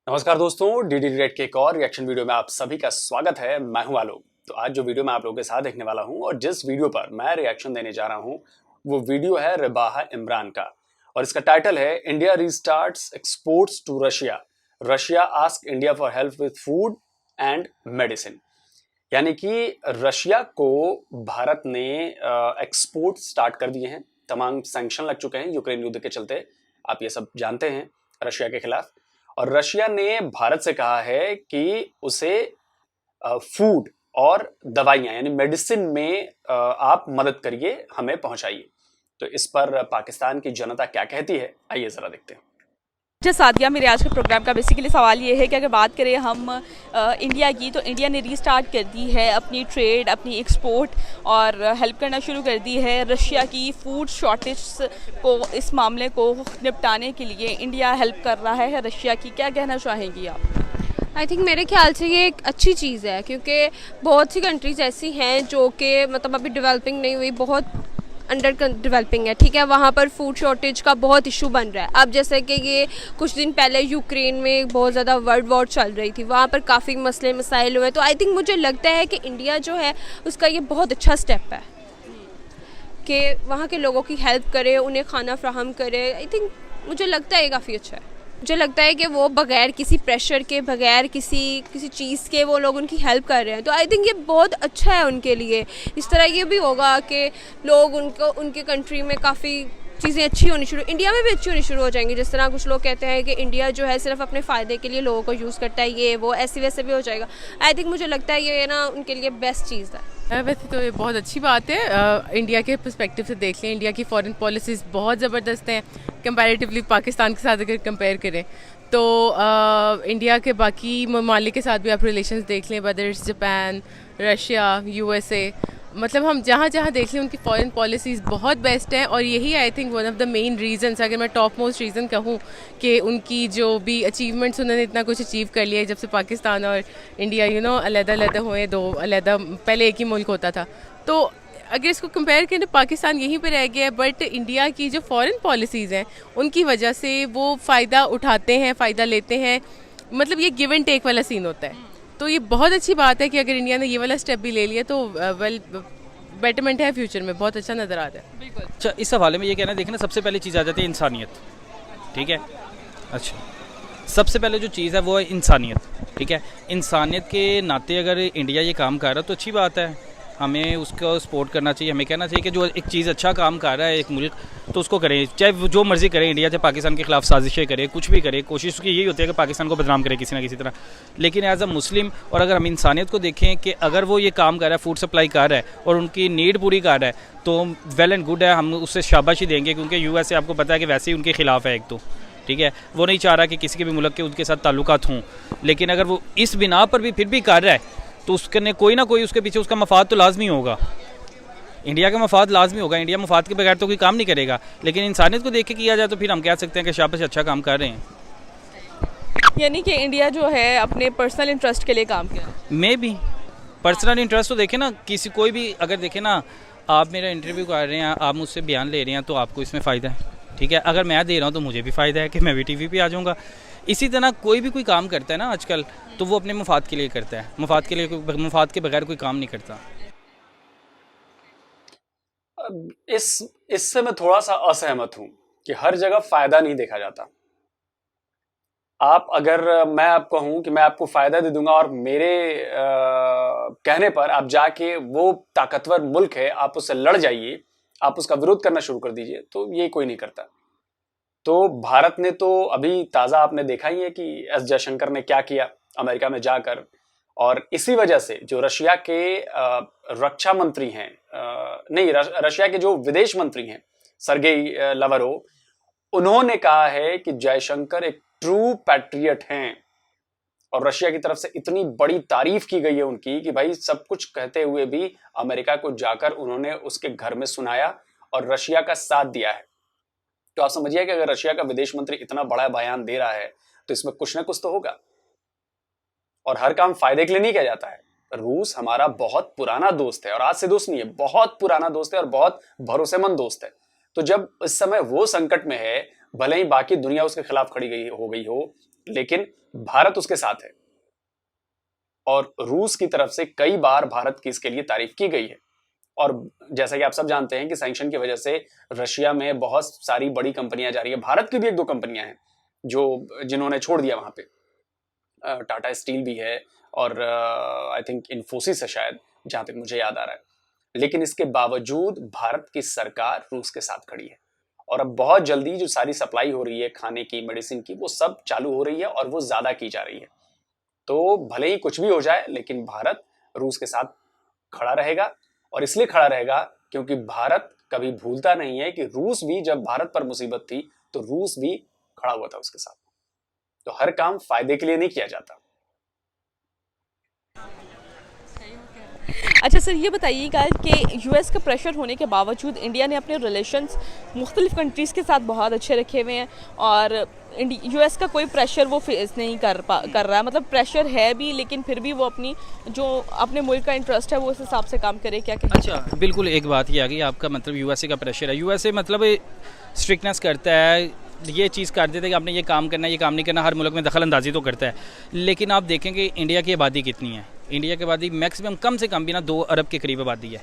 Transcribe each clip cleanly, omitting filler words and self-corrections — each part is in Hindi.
नमस्कार दोस्तों, डीडी रेड के एक और रिएक्शन वीडियो में आप सभी का स्वागत है। मैं हूं आलोक। तो आज जो वीडियो मैं आप लोगों के साथ देखने वाला हूं और जिस वीडियो पर मैं रिएक्शन देने जा रहा हूं वो वीडियो है रिबाहा इमरान का और इसका टाइटल है India restarts exports to Russia, Russia ask India for help with food and medicine. यानी कि रशिया को भारत ने एक्सपोर्ट स्टार्ट कर दिए हैं। तमाम सैंक्शन लग चुके हैं यूक्रेन युद्ध के चलते, आप ये सब जानते हैं, रशिया के खिलाफ। और रशिया ने भारत से कहा है कि उसे फूड और दवाइयां यानी मेडिसिन में आप मदद करिए, हमें पहुंचाइए। तो इस पर पाकिस्तान की जनता क्या कहती है, आइए जरा देखते हैं। अच्छा सादिया, मेरे आज के प्रोग्राम का बेसिकली सवाल ये है कि अगर बात करें हम इंडिया की, तो इंडिया ने रीस्टार्ट कर दी है अपनी ट्रेड, अपनी एक्सपोर्ट और हेल्प करना शुरू कर दी है रशिया की फूड शॉर्टेज को। इस मामले को निपटाने के लिए इंडिया हेल्प कर रहा है रशिया की। क्या कहना चाहेंगी आप? आई थिंक मेरे ख्याल से ये एक अच्छी चीज़ है, क्योंकि बहुत सी कंट्रीज़ ऐसी हैं जो कि मतलब अभी डेवलपिंग नहीं हुई, बहुत अंडर डेवलपिंग है, ठीक है। वहाँ पर फूड शॉर्टेज का बहुत इशू बन रहा है। अब जैसे कि ये कुछ दिन पहले यूक्रेन में बहुत ज़्यादा वर्ल्ड वॉर चल रही थी, वहाँ पर काफ़ी मसले मसाइल हुए। तो आई थिंक मुझे लगता है कि इंडिया जो है उसका ये बहुत अच्छा स्टेप है कि वहाँ के लोगों की हेल्प करे, उन्हें खाना फ्राहम करे। आई थिंक मुझे लगता है ये काफ़ी अच्छा है। मुझे लगता है कि वो बगैर किसी प्रेशर के, बगैर किसी चीज़ के वो लोग उनकी हेल्प कर रहे हैं। तो आई थिंक ये बहुत अच्छा है उनके लिए। इस तरह ये भी होगा कि लोग उनके कंट्री में काफ़ी चीज़ें अच्छी होनी शुरू, इंडिया में भी अच्छी होनी शुरू हो जाएंगी। जिस तरह कुछ लोग कहते हैं कि इंडिया जो है सिर्फ अपने फ़ायदे के लिए लोगों को यूज़ करता है, ये वो ऐसे वैसे भी हो जाएगा। आई थिंक मुझे लगता है ये ना उनके लिए बेस्ट चीज़ है। वैसे तो ये बहुत अच्छी बात है। इंडिया के पर्सपेक्टिव से देख लें, इंडिया की फॉरेन पॉलिसीज़ बहुत ज़बरदस्त हैं कंपैरेटिवली पाकिस्तान के साथ अगर कंपेयर करें तो। इंडिया के बाकी ममालिक के साथ भी आप रिलेशंस देख लें, whether it's Japan, Russia, USA, मतलब हम जहाँ जहाँ देख लें उनकी फॉरेन पॉलिसीज़ बहुत बेस्ट हैं। और यही I think one of the main reasons, अगर मैं टॉप मोस्ट रीज़न कहूँ कि उनकी जो भी अचीवमेंट्स, उन्होंने इतना कुछ अचीव कर लिया है जब से पाकिस्तान और इंडिया अलग-अलग हुए, दो अलग, पहले एक ही मुल्क होता था। तो अगर इसको कंपेयर करें, पाकिस्तान यहीं पे रह गया है, बट इंडिया की जो फॉरेन पॉलिसीज़ हैं उनकी वजह से वो फ़ायदा उठाते हैं, फ़ायदा लेते हैं। मतलब ये गिव एंड टेक वाला सीन होता है। तो ये बहुत अच्छी बात है कि अगर इंडिया ने ये वाला स्टेप भी ले लिया तो वेल बेटरमेंट है फ्यूचर में, बहुत अच्छा नज़र आता है। बिल्कुल। अच्छा, इस हवाले में ये कहना है, देखना सबसे पहले चीज़ आ जाती है इंसानियत, ठीक है। अच्छा, सबसे पहले जो चीज़ है वो है इंसानियत, ठीक है। इंसानियत के नाते अगर इंडिया ये काम कर रहा है तो अच्छी बात है, हमें उसको सपोर्ट करना चाहिए। हमें कहना चाहिए कि जो एक चीज़ अच्छा काम कर रहा है एक मुल्क, तो उसको करें, चाहे वो जो मर्ज़ी करें। इंडिया चाहे पाकिस्तान के खिलाफ साजिशें करे, कुछ भी करे, कोशिश उसकी यही होती है कि पाकिस्तान को बदनाम करे किसी ना किसी तरह। लेकिन एज अ मुस्लिम, और अगर हम इंसानियत को देखें कि अगर वो ये काम कर रहा है, फूड सप्लाई कर रहा है और उनकी नीड पूरी कर रहा है, तो वेल एंड गुड है, हम उससे शाबाशी देंगे। क्योंकि यूएसए आपको पता है कि वैसे ही उनके खिलाफ है एक तो, ठीक है। वो नहीं चाह रहा कि किसी के भी मुल्क के उनके साथ ताल्लुकात हों। लेकिन अगर वो इस बिना पर भी फिर भी कर रहा है तो उसके कोई ना कोई उसके पीछे उसका मफाद तो लाजमी होगा। इंडिया का मफाद लाजमी होगा, इंडिया मफाद के बगैर तो कोई काम नहीं करेगा। लेकिन इंसानियत को देख के किया जाए तो फिर हम कह सकते हैं कि शाबाश, अच्छा काम कर रहे हैं। यानी कि इंडिया जो है अपने पर्सनल इंटरेस्ट के लिए काम कर रहा है। मे भी पर्सनल इंटरेस्ट तो देखें ना, किसी कोई भी अगर देखें ना, आप मेरा इंटरव्यू कर रहे हैं, आप मुझसे बयान ले रहे हैं, तो आपको इसमें फ़ायदा है, ठीक है। अगर मैं दे रहा हूँ तो मुझे भी फ़ायदा है कि मैं भी टीवी पे आ जाऊँगा। इसी तरह कोई भी कोई काम करता है ना आजकल, तो वो अपने मफाद के लिए करता है, मफाद के लिए, मफाद के बगैर कोई काम नहीं करता। इससे मैं थोड़ा सा असहमत हूं कि हर जगह फायदा नहीं देखा जाता। आप अगर मैं आपको कहूं कि मैं आपको फायदा दे दूंगा और मेरे कहने पर आप जाके वो ताकतवर मुल्क है, आप उससे लड़ जाइए, आप उसका विरोध करना शुरू कर दीजिए, तो ये कोई नहीं करता। तो भारत ने तो अभी ताजा आपने देखा ही है कि एस जयशंकर ने क्या किया अमेरिका में जाकर। और इसी वजह से जो रशिया के रक्षा मंत्री हैं, नहीं, रशिया के जो विदेश मंत्री हैं, सरगेई लावरोव, उन्होंने कहा है कि जयशंकर एक ट्रू पैट्रियट हैं। और रशिया की तरफ से इतनी बड़ी तारीफ की गई है उनकी कि भाई सब कुछ कहते हुए भी अमेरिका को जाकर उन्होंने उसके घर में सुनाया और रशिया का साथ दिया है। तो आप समझिए कि अगर रशिया का विदेश मंत्री इतना बड़ा बयान दे रहा है तो इसमें कुछ ना कुछ तो होगा। और हर काम फायदे के लिए नहीं किया जाता है। रूस हमारा बहुत पुराना दोस्त है, और आज से दोस्त नहीं है, बहुत पुराना दोस्त है और बहुत भरोसेमंद दोस्त है। तो जब इस समय वो संकट में है, भले ही बाकी दुनिया उसके खिलाफ खड़ी हो गई हो, लेकिन भारत उसके साथ है और रूस की तरफ से कई बार भारत की इसके लिए तारीफ की गई है। और जैसा कि आप सब जानते हैं कि सैंक्शन की वजह से रशिया में बहुत सारी बड़ी कंपनियां जा रही है। भारत की भी 1-2 कंपनियां हैं जिन्होंने छोड़ दिया वहां पे। टाटा स्टील भी है और आई थिंक इन्फोसिस है शायद, जहां तक मुझे याद आ रहा है। लेकिन इसके बावजूद भारत की सरकार रूस के साथ खड़ी है और अब बहुत जल्दी जो सारी सप्लाई हो रही है खाने की, मेडिसिन की, वो सब चालू हो रही है और वो ज्यादा की जा रही है। तो भले ही कुछ भी हो जाए, लेकिन भारत रूस के साथ खड़ा रहेगा। और इसलिए खड़ा रहेगा क्योंकि भारत कभी भूलता नहीं है कि रूस भी, जब भारत पर मुसीबत थी तो रूस भी खड़ा हुआ था उसके साथ। तो हर काम फायदे के लिए नहीं किया जाता। अच्छा सर, ये बताइएगा कि यूएस का प्रेशर होने के बावजूद इंडिया ने अपने रिलेशंस मुख्तलिफ कंट्रीज़ के साथ बहुत अच्छे रखे हुए हैं और यूएस का कोई प्रेशर वो फेस नहीं कर रहा है। मतलब प्रेशर है भी, लेकिन फिर भी वो अपने मुल्क का इंटरेस्ट है वो उस हिसाब से काम करे। क्या कहते हैं? अच्छा, बिल्कुल एक बात ये आ गई आपका, मतलब यूएसए का प्रेशर है। यूएसए मतलब स्ट्रिक्टनेस करता है, ये चीज़ कर देते हैं कि आपने ये काम करना है, ये काम नहीं करना, हर मुल्क में दखल अंदाजी तो करता है। लेकिन आप देखेंगे इंडिया की आबादी कितनी है। इंडिया की आबादी मैक्सिमम कम से कम भी ना 2 अरब के करीब आबादी है।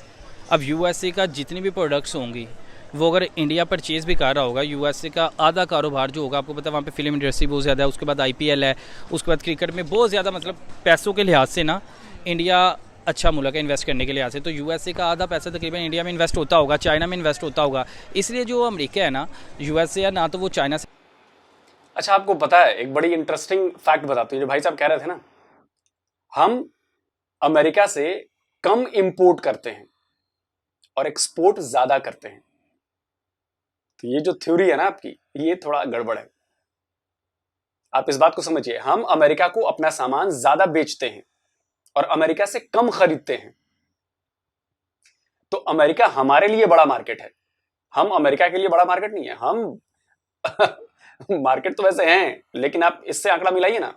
अब यूएसए का जितनी भी प्रोडक्ट्स होंगी वो अगर इंडिया परचेज़ भी कर रहा होगा, यूएसए का आधा कारोबार जो होगा, आपको पता है वहाँ पे फिल्म इंडस्ट्री बहुत ज़्यादा है, उसके बाद आईपीएल है, उसके बाद क्रिकेट में बहुत ज़्यादा, मतलब पैसों के लिहाज से ना इंडिया अच्छा मुल्क है इन्वेस्ट करने के लिहाज से। तो यूएसए का आधा पैसा तकरीबन इंडिया में इन्वेस्ट होता होगा, चाइना में इन्वेस्ट होता होगा। इसलिए जो अमेरिका है ना, यूएसए है ना, तो वो चाइना से। अच्छा, आपको पता है एक बड़ी इंटरेस्टिंग फैक्ट बताती हूँ, जो भाई साहब कह रहे थे ना, हम अमेरिका से कम इंपोर्ट करते हैं और एक्सपोर्ट ज्यादा करते हैं। तो ये जो थ्योरी है ना आपकी, ये थोड़ा गड़बड़ है। आप इस बात को समझिए, हम अमेरिका को अपना सामान ज्यादा बेचते हैं और अमेरिका से कम खरीदते हैं। तो अमेरिका हमारे लिए बड़ा मार्केट है, हम अमेरिका के लिए बड़ा मार्केट नहीं है। हम मार्केट तो वैसे हैं, लेकिन आप इससे आंकड़ा मिलाइए ना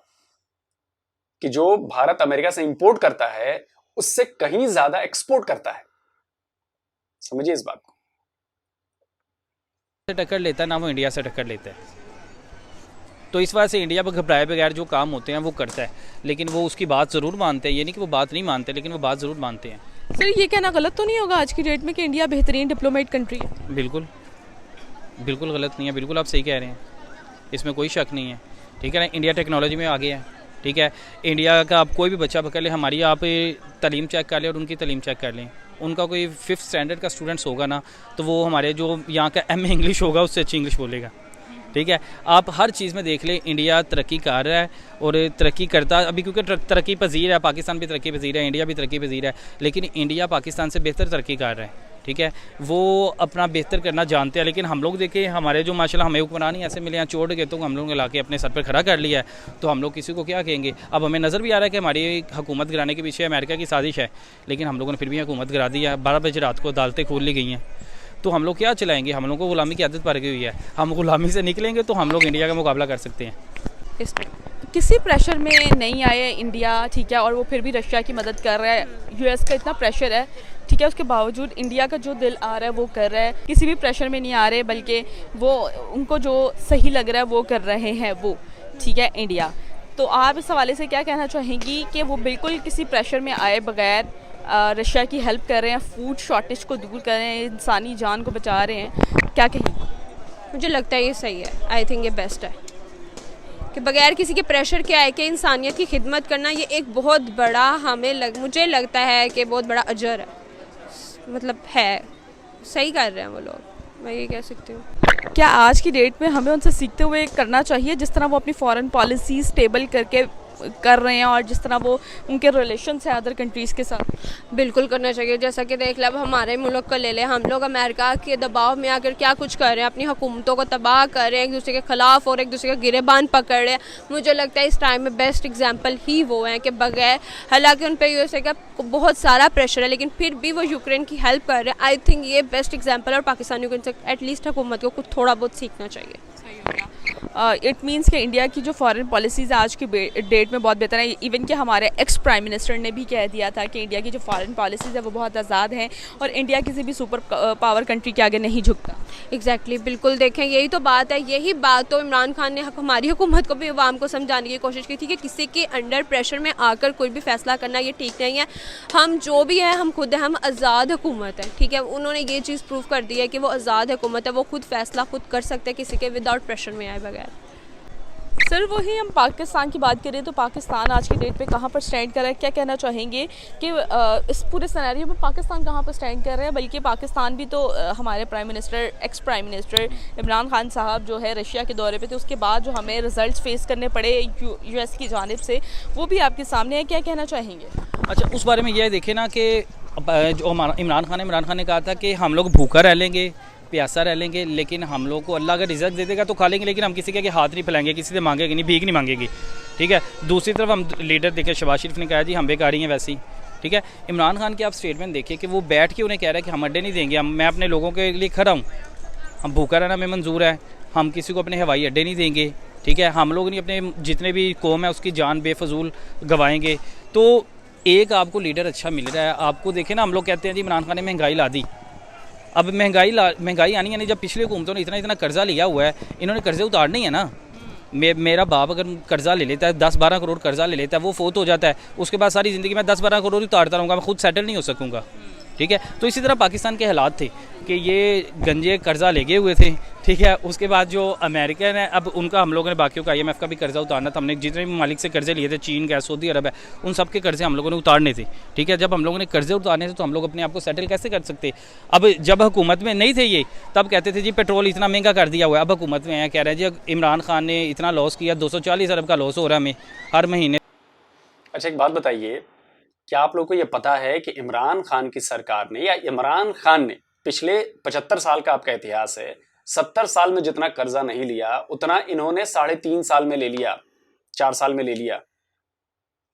कि जो भारत अमेरिका से इंपोर्ट करता है उससे कहीं ज्यादा एक्सपोर्ट करता है। समझिए इस बात को। टक्कर लेता है ना, वो इंडिया से टक्कर लेता है। तो इस वजह से इंडिया पर घबराए बगैर जो काम होते हैं वो करता है, लेकिन वो उसकी बात ज़रूर मानते हैं। ये नहीं कि वो बात नहीं मानते, लेकिन वो बात ज़रूर मानते हैं। सर, ये कहना गलत तो नहीं होगा आज की डेट में कि इंडिया बेहतरीन डिप्लोमेट कंट्री है? बिल्कुल बिल्कुल गलत नहीं है, बिल्कुल आप सही कह रहे हैं, इसमें कोई शक नहीं है। ठीक है ना, इंडिया टेक्नोलॉजी में आगे है। ठीक है, इंडिया का आप कोई भी बच्चा पकड़ लें, हमारी आप तालीम चेक कर लें और उनकी तालीम चेक कर लें, उनका कोई 5th स्टैंडर्ड का स्टूडेंट्स होगा ना, तो वो हमारे जो यहाँ का MA इंग्लिश होगा उससे अच्छी इंग्लिश बोलेगा। ठीक है, आप हर चीज़ में देख लें, इंडिया तरक्की कर रहा है और तरक्की करता अभी, क्योंकि तरक्की पजीर है। पाकिस्तान भी तरक्की पजीर है, इंडिया भी तरक्की पजीर है, लेकिन इंडिया पाकिस्तान से बेहतर तरक्की कर रहा है। ठीक है, वो अपना बेहतर करना जानते हैं। लेकिन हम लोग देखें, हमारे जो माशाल्लाह हमें हुक्मरान ही ऐसे मिले हैं, चोट गए तो हम लोगों ने ला के अपने सर पर खड़ा कर लिया है, तो हम लोग किसी को क्या कहेंगे। अब हमें नज़र भी आ रहा है कि हमारी हुकूमत गिराने के पीछे अमेरिका की साजिश है, लेकिन हम लोगों ने फिर भी हुकूमत गिरा दी है। 12 बजे रात को अदालतें खोल ली गई हैं, तो हम लोग क्या चलाएंगे। हम लोग को गुलामी की आदत पड़ गई हुई है, हम गुलामी से निकलेंगे तो हम लोग इंडिया का मुकाबला कर सकते हैं। किसी प्रेशर में नहीं आए इंडिया, ठीक है, और वो फिर भी रशिया की मदद कर रहा है। यूएस का इतना प्रेशर है, ठीक है, उसके बावजूद इंडिया का जो दिल आ रहा है वो कर रहा है। किसी भी प्रेशर में नहीं आ रहे, बल्कि वो उनको जो सही लग रहा है वो कर रहे हैं वो, ठीक है, इंडिया। तो आप इस हवाले से क्या कहना चाहेंगी कि वो बिल्कुल किसी प्रेशर में आए बगैर रशिया की हेल्प कर रहे हैं, फूड शॉर्टेज को दूर कर रहे हैं, इंसानी जान को बचा रहे हैं? क्या कहेंगी? मुझे लगता है ये सही है। आई थिंक ये बेस्ट है कि बगैर किसी के प्रेशर के आए कि इंसानियत की खिदमत करना, ये एक बहुत बड़ा मुझे लगता है कि बहुत बड़ा अजर है। मतलब है, सही कर रहे हैं वो लोग, मैं ये कह सकती हूँ। क्या आज की डेट में हमें उनसे सीखते हुए करना चाहिए, जिस तरह वो अपनी फॉरेन पॉलिसी स्टेबल करके कर रहे हैं और जिस तरह वो उनके रिलेशंस है अदर कंट्रीज़ के साथ? बिल्कुल करना चाहिए। जैसा कि देख ले, अब हमारे मुल्क को ले ले, हम लोग अमेरिका के दबाव में आकर क्या कुछ कर रहे हैं, अपनी हुकूमतों को तबाह कर रहे हैं, एक दूसरे के ख़िलाफ़ और एक दूसरे का गिरेबान पकड़ रहे हैं। मुझे लगता है इस टाइम में बेस्ट एग्जाम्पल ही वो हैं कि बगैर, हालांकि उन पर यूएसए का बहुत सारा प्रेशर है, लेकिन फिर भी वो यूक्रेन की हेल्प कर रहे हैं। आई थिंक ये बेस्ट एग्जाम्पल, और पाकिस्तानियों को एटलीस्ट हुकूमत को कुछ थोड़ा बहुत सीखना चाहिए। सही हो गया। इट मीन्स कि इंडिया की जो फॉरेन पॉलिसीज़ आज की डेट में बहुत बेहतर है। इवन कि हमारे एक्स प्राइम मिनिस्टर ने भी कह दिया था कि इंडिया की जो फॉरेन पॉलिसीज़ है वो बहुत आज़ाद हैं और इंडिया किसी भी सुपर पावर कंट्री के आगे नहीं झुकता। एग्जैक्टली बिल्कुल, देखें यही तो बात है। यही बात तो इमरान खान ने हमारी हुकूमत को भी अवाम को समझाने की कोशिश की थी कि किसी के अंडर प्रेशर में आकर कोई भी फैसला करना ये ठीक नहीं है। हम जो भी है हम खुद हैं, हम आज़ाद हुकूमत है, ठीक है। उन्होंने ये चीज़ प्रूव कर दी है कि वो आज़ाद हुकूमत है, वो खुद फैसला खुद कर सकते हैं किसी के विदाउट प्रेशर में आए बगैर। सर वही हम पाकिस्तान की बात करें तो पाकिस्तान आज की डेट पे कहाँ पर स्टैंड कर रहा है, क्या कहना चाहेंगे कि इस पूरे सिनेरियो में पाकिस्तान कहाँ पर स्टैंड कर रहा है? बल्कि पाकिस्तान भी तो हमारे prime minister ex prime minister Imran Khan साहब जो है रशिया के दौरे पे थे, उसके बाद जो हमें रिजल्ट्स फेस करने पड़े यूएस की जानिब से, वो भी आपके सामने है, क्या कहना चाहेंगे? अच्छा, उस बारे में यह देखें ना कि जो हमारा इमरान खान ने कहा था कि हम लोग भूखा रह लेंगे, प्यासा रह लेंगे, लेकिन हम लोग को अल्लाह अगर रिजल्ट दे देगा तो खा लेंगे, लेकिन हम किसी के हाथ नहीं फैलाएंगे, किसी से मांगेंगे नहीं, भीख नहीं मांगेगी, ठीक है। दूसरी तरफ हम लीडर देखें, शहबाज शरीफ ने कहा जी हम बेकारी हैं वैसी, ठीक है। इमरान खान के आप स्टेटमेंट देखिए कि वो बैठ के उन्हें कह रहा है कि हम अड्डे नहीं देंगे, मैं अपने लोगों के लिए खड़ा हूँ, हम भूखा रहना हमें मंजूर है, हम किसी को अपने हवाई अड्डे नहीं देंगे, ठीक है। हम लोग नहीं अपने जितने भी कौम है उसकी जान बेफजूल गंवाएंगे। तो एक आपको लीडर अच्छा मिल रहा है, आपको देखें ना, हम लोग कहते हैं जी इमरान खान ने महंगाई ला दी। अब महंगाई आनी है नहीं, जब पिछले हुकूमतों ने इतना कर्जा लिया हुआ है, इन्होंने कर्जे उतारने ही है ना। मेरा बाप अगर कर्जा ले लेता है, 10-12 करोड़ कर्जा ले लेता है, वो फोत हो जाता है, उसके बाद सारी ज़िंदगी में 10-12 करोड़ उतारता रहूँगा, मैं खुद सेटल नहीं हो सकूँगा, ठीक है। तो इसी तरह पाकिस्तान के हालात थे कि ये गंजे कर्जा लेगे हुए थे, ठीक है। उसके बाद जो अमेरिकन है, अब उनका हम लोगों ने बाकियों का IMF का भी कर्जा उतारना था, हमने जितने भी मालिक से कर्जे लिए थे, चीन का, सऊदी अरब है, उन सब के कर्जे हम लोगों ने उतारने थे, ठीक है। जब हम लोगों ने कर्जे उतारने थे तो हम लोग अपने आप को सेटल कैसे कर सकते? अब जब हुकूमत में नहीं थे ये, तब कहते थे जी पेट्रोल इतना महंगा कर दिया हुआ है, अब हुकूमत में आया कह रहे हैं जी इमरान खान ने इतना लॉस किया, 240 अरब का लॉस हो रहा है हमें हर महीने। अच्छा, एक बात बताइए, क्या आप लोगों को यह पता है कि इमरान खान की सरकार ने या इमरान खान ने पिछले 75 साल का आपका इतिहास है, 70 साल में जितना कर्जा नहीं लिया उतना इन्होंने 3.5 साल में ले लिया, 4 साल में ले लिया।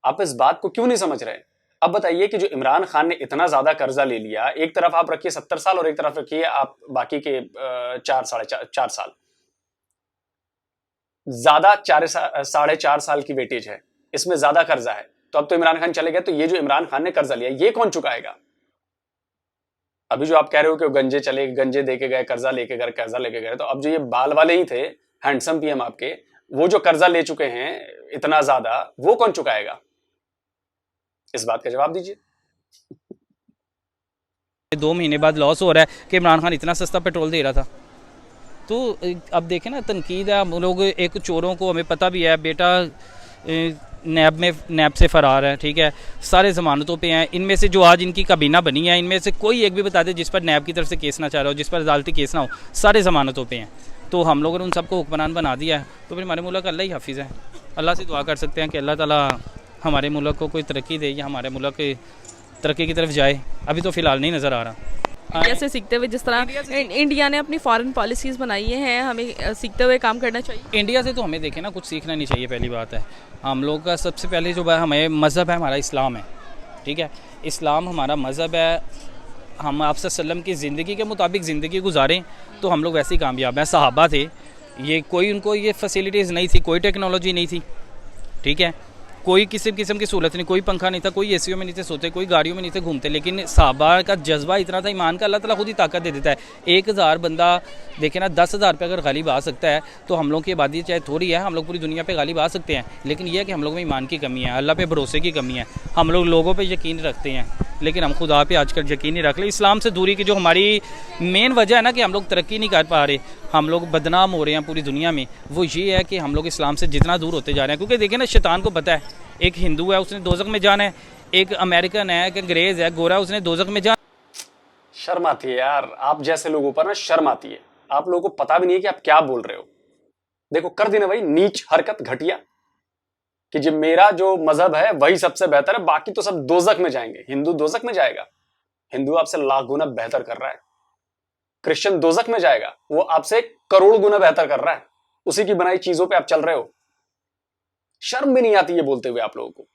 आप इस बात को क्यों नहीं समझ रहे? अब बताइए कि जो इमरान खान ने इतना ज्यादा कर्जा ले लिया, एक तरफ आप रखिए 70 साल और एक तरफ रखिए आप बाकी के 4 साल, ज्यादा 4.5 साल की वेटेज है, इसमें ज्यादा कर्जा है। तो अब तो इमरान खान चले गए, तो ये जो इमरान खान ने कर्जा लिया ये कौन चुकाएगा? अभी जो आप कह रहे हो कि गंजे दे के गए, कर्जा लेके गए, तो अब जो ये बाल वाले ही थे, हैंडसम PM आपके, वो जो कर्जा ले चुके हैं इतना ज्यादा, वो कौन चुकाएगा? इस बात का जवाब दीजिए। 2 महीने बाद लॉस हो रहा है कि इमरान खान इतना सस्ता पेट्रोल दे रहा था। तो अब देखें ना, तनकीद है। हम लोग एक चोरों को हमें पता भी है, बेटा नैब से फ़रार है, ठीक है, सारे ज़मानतों पे हैं। इनमें से जो आज इनकी काबीना बनी है, इनमें से कोई एक भी बता दे जिस पर नैब की तरफ से केस ना चाह रहा हो, जिस पर अदालती केस ना हो, सारे ज़मानतों पे हैं। तो हम लोगों ने उन सबको हुक्मरान बना दिया है। तो फिर हमारे मुल्क अल्लाह ही हाफिज़ है। अल्लाह से दुआ कर सकते हैं कि अल्लाह ताला हमारे मुल्क को कोई तरक्की दे या हमारे मुल्क तरक्की की तरफ जाए। अभी तो फ़िलहाल नहीं नज़र आ रहा। इंडिया से सीखते हुए, जिस तरह इंडिया ने अपनी फॉरेन पॉलिसीज़ बनाई हैं, हमें सीखते हुए काम करना चाहिए। इंडिया से तो हमें देखें ना, कुछ सीखना नहीं चाहिए। पहली बात है, हम लोग का सबसे पहले जो हमें मज़हब है, हमारा इस्लाम है, ठीक है। इस्लाम हमारा मज़हब है। हम आप सल्लम की ज़िंदगी के मुताबिक ज़िंदगी गुजारें तो हम लोग वैसे ही कामयाब हैं। सहाबा थे, ये कोई उनको ये फैसिलिटीज़ नहीं थी, कोई टेक्नोलॉजी नहीं थी, ठीक है, कोई किसी किस्म की सहूलत नहीं, कोई पंखा नहीं था, कोई एसीओ में नहीं थे सोते, कोई गाड़ियों में नहीं थे घूमते, लेकिन सहाबा का जज्बा इतना था ईमान का, अल्लाह ताला खुद ही ताकत दे देता है। 1000 बंदा देखे ना, 10,000 पे अगर गालिब आ सकता है तो हम लोग की आबादी चाहे थोड़ी है, हम लोग पूरी दुनिया पे गालिब आ सकते हैं। लेकिन यह है कि हम लोग में ईमान की कमी है, अल्लाह पे भरोसे की कमी है। हम लोग लोगों पर यकीन रखते हैं, लेकिन हम खुदा पे आजकल यकीन नहीं रख ले। इस्लाम से दूरी की जो हमारी मेन वजह है ना कि हम लोग तरक्की नहीं कर पा रहे, हम लोग बदनाम हो रहे हैं पूरी दुनिया में, वो ये है कि हम लोग इस्लाम से जितना दूर होते जा रहे हैं। क्योंकि देखिए ना, शैतान को पता है, एक हिंदू है उसने दोज़ख में जाना है, एक अमेरिकन है, एक अंग्रेज़ है, गोरा, उसने दोज़ख में जाना। शर्म आती है यार, आप जैसे लोगों पर ना शर्म आती है। आप लोगों को पता भी नहीं है कि आप क्या बोल रहे हो। देखो, कर दी ना भाई नीच हरकत, घटिया, कि जो मेरा जो मजहब है वही सबसे बेहतर है, बाकी तो सब दोज़ख में जाएंगे। हिंदू दोज़ख में जाएगा? हिंदू आपसे लाख गुना बेहतर कर रहा है। क्रिश्चियन दोज़ख में जाएगा? वो आपसे करोड़ गुना बेहतर कर रहा है। उसी की बनाई चीजों पे आप चल रहे हो। शर्म भी नहीं आती ये बोलते हुए आप लोगों को,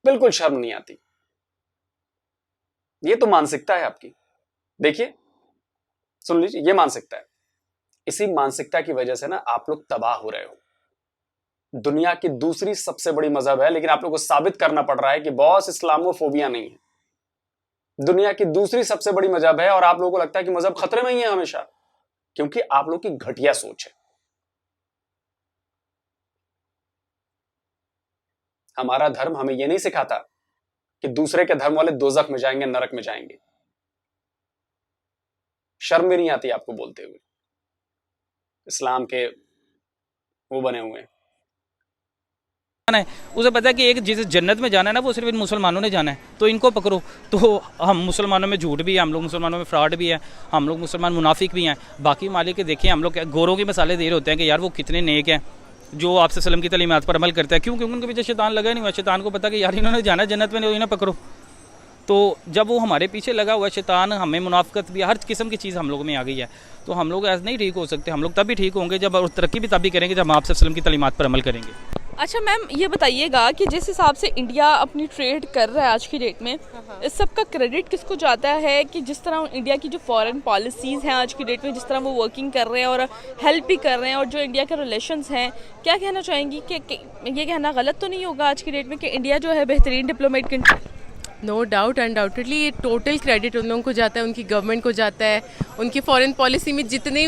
बिल्कुल शर्म नहीं आती। ये तो मानसिकता है आपकी। देखिए, सुन लीजिए, ये मानसिकता है। इसी मानसिकता की वजह से ना आप लोग तबाह हो रहे हो। दुनिया की दूसरी सबसे बड़ी मजहब है, लेकिन आप लोग को साबित करना पड़ रहा है कि बॉस इस्लामोफोबिया नहीं है। दुनिया की दूसरी सबसे बड़ी मजहब है और आप लोगों को लगता है कि मजहब खतरे में ही है हमेशा, क्योंकि आप लोग की घटिया सोच है। हमारा धर्म हमें यह नहीं सिखाता कि दूसरे के धर्म वाले दोजख में जाएंगे, नरक में जाएंगे। शर्म भी नहीं आती आपको बोलते हुए। इस्लाम के वो बने हुए हैं। है उसे पता है कि एक जिसे जन्नत में जाना है ना वो सिर्फ इन मुसलमानों ने जाना है, तो इनको पकड़ो। तो हम मुसलमानों में झूठ भी है, हम लोग मुसलमानों में फ्रॉड भी है, हम लोग मुसलमान मुनाफिक भी हैं। बाकी मालिक के देखिए हम लोग गोरों के मसाले दे रहे होते हैं कि यार वो कितने नेक हैं जो आपसे सलम की तलीमात पर अमल करता है। क्यों? क्योंकि उनके पीछे शैतान लगा नहीं हुआ। शैतान को पता कि यार इन्होंने जाना जन्नत में, इन्हें पकड़ो। तो जब वो हमारे पीछे लगा हुआ है शैतान, हमें मुनाफिकत भी हर किस्म की चीज़ हम लोगों में आ गई है, तो हम लोग ऐसे नहीं ठीक हो सकते। हम लोग तभी ठीक होंगे जब, और तरक्की भी तभी करेंगे जब हम आपसे सलम की तलीमात पर अमल करेंगे। अच्छा मैम, ये बताइएगा कि जिस हिसाब से इंडिया अपनी ट्रेड कर रहा है आज की डेट में, इस सब का क्रेडिट किसको जाता है कि जिस तरह इंडिया की जो फॉरेन पॉलिसीज़ हैं आज की डेट में, जिस तरह वो वर्किंग कर रहे हैं और हेल्प भी कर रहे हैं, और जो इंडिया के रिलेशंस हैं, क्या कहना चाहेंगी कि ये कहना गलत तो नहीं होगा आज की डेट में कि इंडिया जो है बेहतरीन diplomat country? No doubt, undoubtedly ये टोटल क्रेडिट उन लोगों को जाता है, उनकी गवर्नमेंट को जाता है। उनकी फॉरेन पॉलिसी में जितने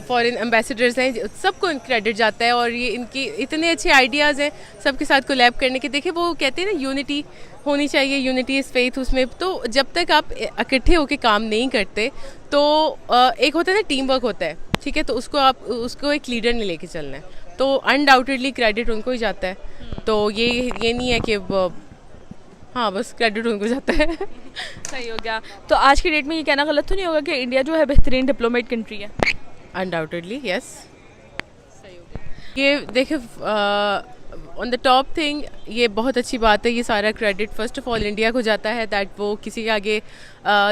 फॉरेन एम्बेसडर्स हैं सबको क्रेडिट जाता है। और ये इनकी इतने अच्छे आइडियाज़ हैं सबके साथ कोलैब करने के। देखिए वो कहते हैं ना यूनिटी होनी चाहिए, यूनिटी इज़ फेथ। उसमें तो जब तक आप इकट्ठे होकर काम नहीं करते तो एक होता है ना टीम वर्क होता है, ठीक है, तो उसको एक लीडर ने लेके चलना है, तो अनडाउटेडली क्रेडिट उनको ही जाता है। तो ये नहीं है कि हाँ बस क्रेडिट उनको जाता है। सही हो गया। तो आज की डेट में ये कहना गलत तो नहीं होगा कि इंडिया जो है बेहतरीन डिप्लोमेट कंट्री है? Undoubtedly yes. सही हो गया। ये देखिए ऑन द टॉप थिंग, ये बहुत अच्छी बात है। ये सारा credit first of all India को जाता है, दैट वो किसी के आगे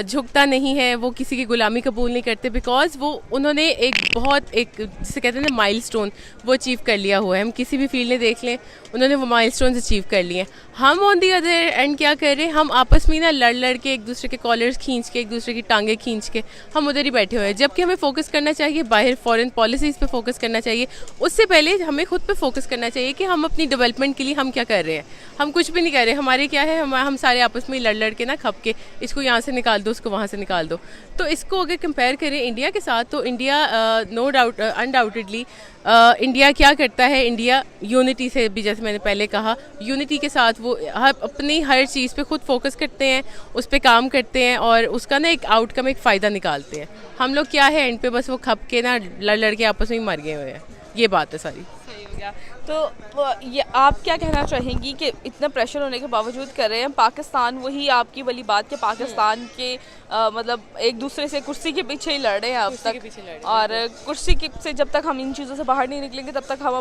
झुकता नहीं है, वो किसी की गुलामी कबूल नहीं करते, बिकॉज वो उन्होंने एक बहुत एक जिसे कहते हैं ना माइलस्टोन, वो अचीव कर लिया हुआ है। हम किसी भी फील्ड में देख लें, उन्होंने वो माइलस्टोन अचीव कर लिए हैं। हम ऑन दी अदर एंड क्या कर रहे हैं, हम आपस में ना लड़ के एक दूसरे के कॉलर्स खींच के, एक दूसरे की टांगे खींच के हम उधर ही बैठे हुए हैं। जबकि हमें फोकस करना चाहिए बाहर, फॉरेन पॉलिसीज़ पे फोकस करना चाहिए। उससे पहले हमें खुद पे फोकस करना चाहिए कि हम अपनी डेवलपमेंट के लिए हम क्या कर रहे हैं। हम कुछ भी नहीं कर रहे, हमारे क्या है, हम सारे आपस में लड़ के ना खप के इसको यहाँ से निकाल दो, उसको वहाँ से निकाल दो। तो इसको अगर कंपेयर करें इंडिया के साथ, तो India no doubt undoubtedly India क्या करता है, इंडिया यूनिटी से भी, जैसे मैंने पहले कहा, यूनिटी के साथ वो अपनी हर चीज़ पे खुद फोकस करते हैं, उस पर काम करते हैं और उसका ना एक आउटकम, एक फ़ायदा निकालते हैं। हम लोग क्या है एंड पे बस वो खप के ना लड़ के आपस में ही मर गए हुए हैं। ये बात है सारी। सही हो गया। तो ये आप क्या कहना चाहेंगी कि इतना प्रेशर होने के बावजूद कर रहे हैं पाकिस्तान, वही आपकी वाली बात कि पाकिस्तान के मतलब एक दूसरे से कुर्सी के पीछे ही लड़ रहे हैं अब तक, और कुर्सी से जब तक हम इन चीज़ों से बाहर नहीं निकलेंगे तब तक हम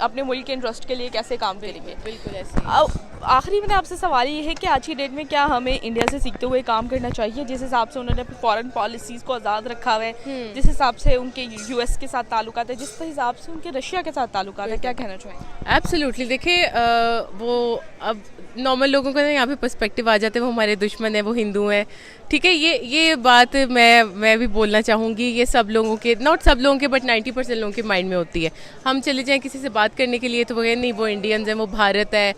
अपने मुल्क के इंटरेस्ट के लिए कैसे काम करेंगे? बिल्कुल ऐसे। अब आखिरी मैंने आपसे सवाल ये है कि आज की डेट में क्या हमें इंडिया से सीखते हुए काम करना चाहिए? जिस हिसाब से उन्होंने अपनी फॉरेन पॉलिसीज़ को आज़ाद रखा हुआ है, जिस हिसाब से उनके यूएस के साथ ताल्लुकात है, जिस हिसाब से उनके रशिया के साथ ताल्लुकात है, क्या कहना चाहिए? एब्सोल्युटली। देखिए वो अब नॉर्मल लोगों का ना यहाँ पे पर्सपेक्टिव आ जाते हैं, वो हमारे दुश्मन है, वो हिंदू हैं, ठीक है। ये बात मैं भी बोलना चाहूँगी, ये सब लोगों के, नॉट सब लोगों के बट 90% लोगों के माइंड में होती है। हम चले जाएँ किसी से बात करने के लिए तो वो नहीं, वो इंडियंस हैं, वो भारत है,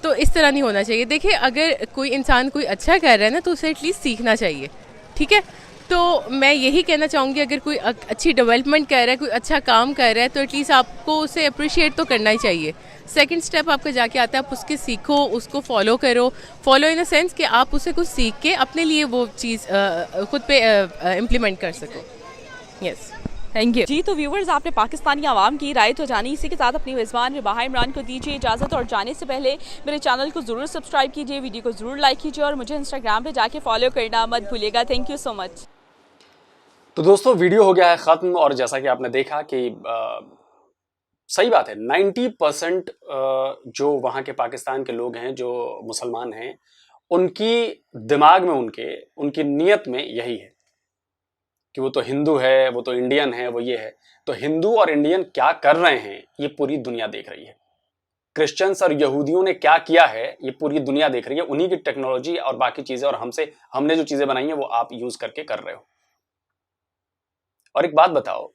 तो इस तरह नहीं होना चाहिए। देखिए अगर कोई इंसान कोई अच्छा कर रहा है ना तो उसे एटलीस्ट सीखना चाहिए, ठीक है। तो मैं यही कहना चाहूँगी, अगर कोई अच्छी डेवलपमेंट कर रहा है, कोई अच्छा काम कर रहा है, तो एटलीस्ट आपको उसे अप्रिशिएट तो करना ही चाहिए। सेकंड स्टेप आपका जाके आता है, आप उसके सीखो, उसको फॉलो करो। फॉलो इन अ सेंस कि आप उसे कुछ सीख के अपने लिए वो चीज़ खुद पे इम्प्लीमेंट कर सको। यस, थैंक यू जी। तो व्यूवर्स, आपने पाकिस्तानी आवाम की राय तो जानी। इसी के साथ अपनी मेज़बान रिबाहा इमरान को दीजिए इजाज़त, और जाने से पहले मेरे चैनल को ज़रूर सब्सक्राइब कीजिए, वीडियो को ज़रूर लाइक कीजिए और मुझे इंस्टाग्राम पे जाके फॉलो करना मत भूलिएगा। Thank you so much. तो दोस्तों, वीडियो हो गया है ख़त्म, और जैसा कि आपने देखा कि सही बात है, 90% जो वहाँ के पाकिस्तान के लोग हैं, जो मुसलमान हैं, उनकी दिमाग में, उनकी नीयत में यही है कि वो तो हिंदू है, वो तो इंडियन है, वो ये है। तो हिंदू और इंडियन क्या कर रहे हैं ये पूरी दुनिया देख रही है। क्रिश्चियंस और यहूदियों ने क्या किया है ये पूरी दुनिया देख रही है। उन्हीं की टेक्नोलॉजी और बाकी चीज़ें, और हमने जो चीज़ें बनाई हैं वो आप यूज़ करके कर रहे हो। और एक बात बताओ,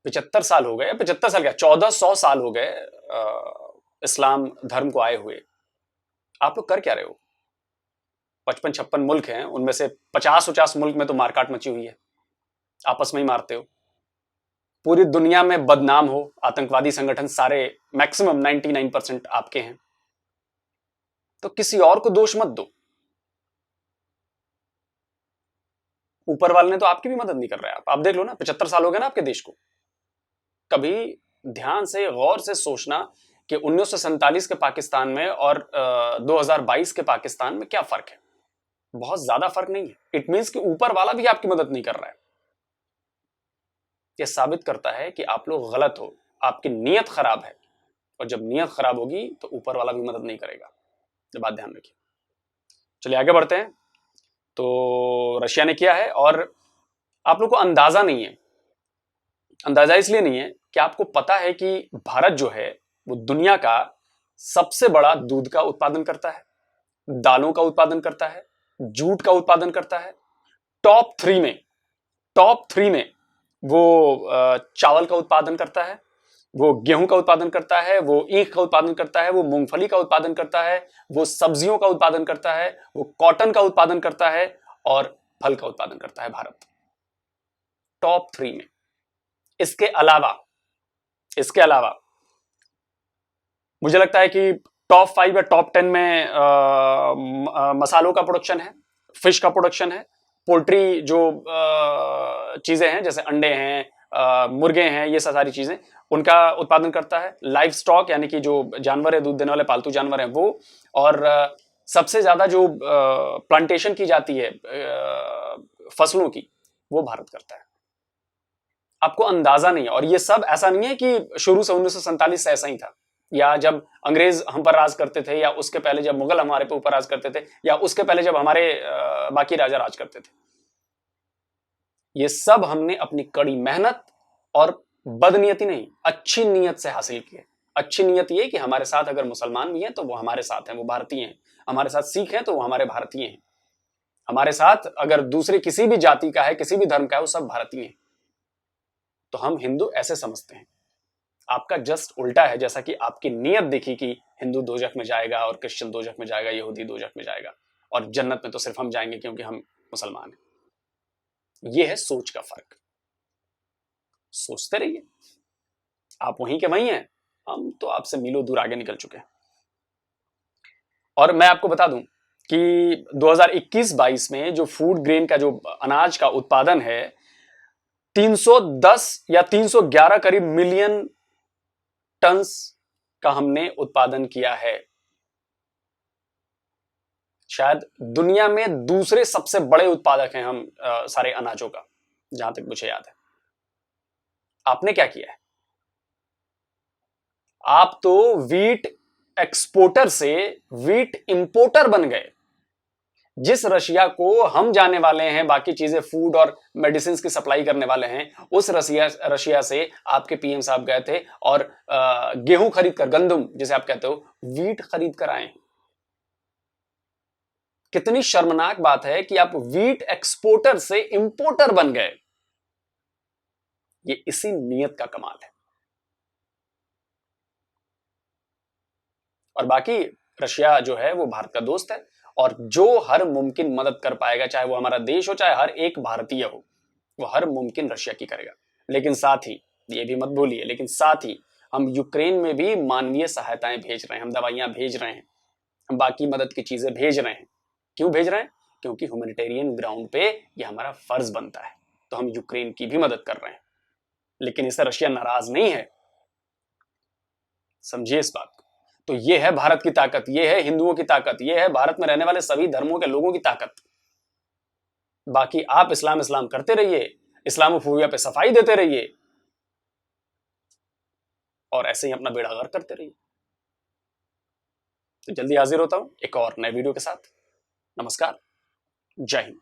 75 साल हो गए, 75 साल क्या, 1400 साल हो गए इस्लाम धर्म को आए हुए। आप लोग कर क्या रहे हो? 55-56 मुल्क हैं, उनमें से 50-50 मुल्क में तो मारकाट मची हुई है, आपस में ही मारते हो। पूरी दुनिया में बदनाम हो, आतंकवादी संगठन सारे मैक्सिमम 99% आपके हैं, तो किसी और को दोष मत दो। ऊपर वाले ने तो आपकी भी मदद नहीं कर रहा है। आप देख लो ना, 75 साल हो गए ना आपके देश को। कभी ध्यान से गौर से सोचना कि 1947 के पाकिस्तान में और 2022 के पाकिस्तान में क्या फर्क है? बहुत ज्यादा फर्क नहीं है। इट मींस कि ऊपर वाला भी आपकी मदद नहीं कर रहा है। यह साबित करता है कि आप लोग गलत हो, आपकी नीयत खराब है, और जब नीयत खराब होगी तो ऊपर वाला भी मदद नहीं करेगा। ये बात ध्यान रखिए। चलिए आगे बढ़ते हैं। तो रशिया ने किया है, और आप लोग को अंदाजा नहीं है। अंदाजा इसलिए नहीं है कि आपको पता है कि भारत जो है वो दुनिया का सबसे बड़ा दूध का उत्पादन करता है, दालों का उत्पादन करता है, जूट का उत्पादन करता है। टॉप थ्री में वो चावल का उत्पादन करता है, वो गेहूं का उत्पादन करता है, वो ईख का उत्पादन करता है, वो मूंगफली का उत्पादन करता है, वो सब्जियों का उत्पादन करता है, वो कॉटन का उत्पादन करता है, और फल का उत्पादन करता है भारत, टॉप 3 में। इसके अलावा मुझे लगता है कि टॉप 5 या टॉप 10 में मसालों का प्रोडक्शन है, फिश का प्रोडक्शन है, पोल्ट्री जो चीजें हैं जैसे अंडे हैं, मुर्गे हैं, ये सारी चीजें उनका उत्पादन करता है। लाइव स्टॉक यानी कि जो जानवर है, दूध देने वाले पालतू जानवर हैं वो, और सबसे ज्यादा जो प्लांटेशन की जाती है फसलों की, वो भारत करता है। आपको अंदाजा नहीं है। और ये सब ऐसा नहीं है कि शुरू से 1947 से ऐसा ही था, या जब अंग्रेज हम पर राज करते थे, या उसके पहले जब मुगल हमारे पे ऊपर राज करते थे, या उसके पहले जब हमारे बाकी राजा राज करते थे। ये सब हमने अपनी कड़ी मेहनत और बदनीयती नहीं, अच्छी नीयत से हासिल किए। अच्छी नीयत ये कि हमारे साथ अगर मुसलमान भी हैं तो वो हमारे साथ हैं, वो भारतीय हैं। हमारे साथ सिख हैं तो वो हमारे भारतीय हैं। हमारे साथ अगर दूसरे किसी भी जाति का है, किसी भी धर्म का है, वो सब भारतीय हैं। तो हम हिंदू ऐसे समझते हैं। आपका जस्ट उल्टा है। जैसा कि आपकी नीयत देखी कि हिंदू दोजख में जाएगा और क्रिश्चियन दोजख में जाएगा, यहूदी दोजख में जाएगा, और जन्नत में तो सिर्फ हम जाएंगे क्योंकि हम मुसलमान हैं। यह है सोच का फर्क। सोचते रहिए, आप वहीं के वहीं हैं, हम तो आपसे मीलों दूर आगे निकल चुके हैं। और मैं आपको बता दूं कि 2021-22 में जो फूड ग्रेन का, जो अनाज का उत्पादन है, 310 या 311 करीब मिलियन टन्स का हमने उत्पादन किया है। शायद दुनिया में दूसरे सबसे बड़े उत्पादक हैं हम सारे अनाजों का, जहां तक मुझे याद है। आपने क्या किया है? आप तो वीट एक्सपोर्टर से वीट इंपोर्टर बन गए। जिस रशिया को हम जाने वाले हैं, बाकी चीजें फूड और मेडिसिन की सप्लाई करने वाले हैं, उस रशिया से आपके पीएम साहब गए थे और गेहूं खरीद कर, गंदम जिसे आप कहते हो, वीट खरीद कर आए। कितनी शर्मनाक बात है कि आप वीट एक्सपोर्टर से इंपोर्टर बन गए। ये इसी नीयत का कमाल है। और बाकी रशिया जो है वो भारत का दोस्त है, और जो हर मुमकिन मदद कर पाएगा, चाहे वो हमारा देश हो, चाहे हर एक भारतीय हो, वो हर मुमकिन रशिया की करेगा। लेकिन साथ ही ये भी मत भूलिए, लेकिन साथ ही हम यूक्रेन में भी मानवीय सहायताएं भेज रहे हैं, हम दवाइयां भेज रहे हैं, हम बाकी मदद की चीजें भेज रहे हैं। क्यों भेज रहे हैं? क्योंकि ह्यूमैनिटेरियन ग्राउंड पे ये हमारा फर्ज बनता है। तो हम यूक्रेन की भी मदद कर रहे हैं, लेकिन इससे रशिया नाराज नहीं है। समझिए इस बात को। तो ये है भारत की ताकत, ये है हिंदुओं की ताकत, ये है भारत में रहने वाले सभी धर्मों के लोगों की ताकत। बाकी आप इस्लाम इस्लाम करते रहिए, इस्लामोफोबिया पे सफाई देते रहिए, और ऐसे ही अपना बेड़ा गर्क करते रहिए। तो जल्दी हाजिर होता हूं एक और नए वीडियो के साथ। नमस्कार, जय हिंद।